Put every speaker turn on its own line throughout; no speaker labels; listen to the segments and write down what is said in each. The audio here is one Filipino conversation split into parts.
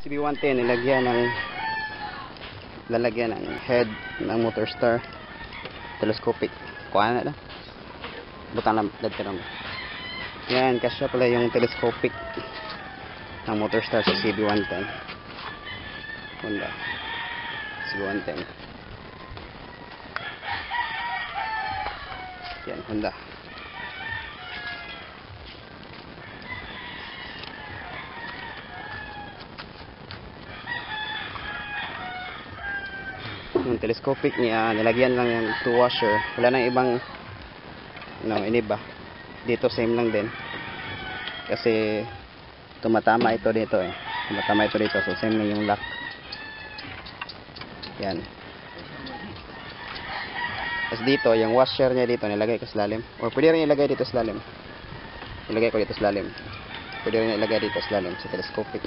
CB110 lalagyan ng head ng motor star telescopic. Kuha na lang. Butang lang dadtarong. Yan, kasya pala yung telescopic ng motor star sa CB110. Honda CB110. Yan, Honda. Yung telescopic niya, nilagyan lang yung two washer. Wala nang ibang iniba. Dito same lang din. Kasi tumatama ito dito eh. Tumatama ito dito. So same lang yung lock. Yan. Tapos dito, yung washer niya dito, nilagay ko sa lalim. Or pwede rin ilagay dito sa lalim. Ilagay ko dito sa lalim. Pwede rin ilagay dito sa lalim sa telescopic.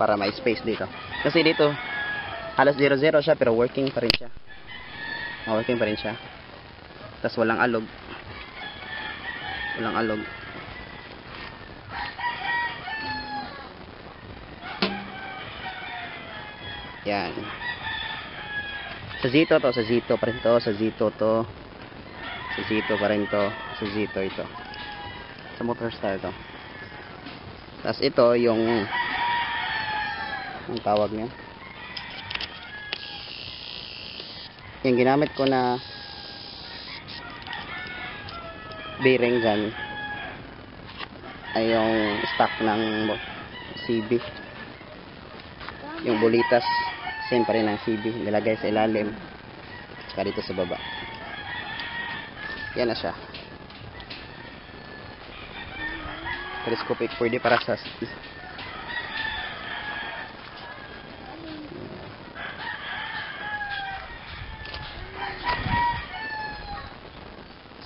Para may space dito. Kasi dito, halos 0-0 siya pero working pa rin siya. Working pa rin siya. Tapos walang alog. Walang alog. Yan. Sa Zito to, sa Zito pa rin to, sa Zito to. Sa Zito pa rin to, sa Zito ito. Sa motor star to. Tapos ito yung ang tawag niya. Yung ginamit ko na bearing dyan ay yung stock ng CB. Yung bulitas same pa rin ng CB, nilagay sa ilalim saka dito sa baba. Yan na siya. Telescopic, pwede para sa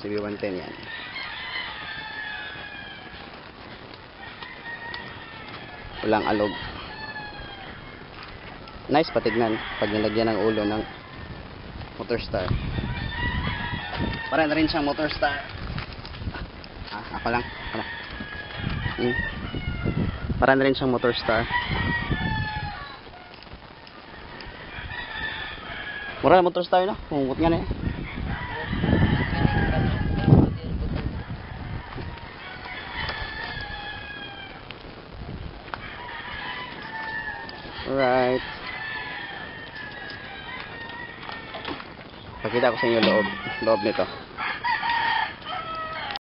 CB110 yan. Walang alog. Nice patignan pag nilagyan ng ulo ng motor star. Para na rin siyang motor star. Ako lang. Para na rin siyang motor star. Mura na motor star na. Humut nga na eh. Alright. Pakita ko sa inyo loob nito.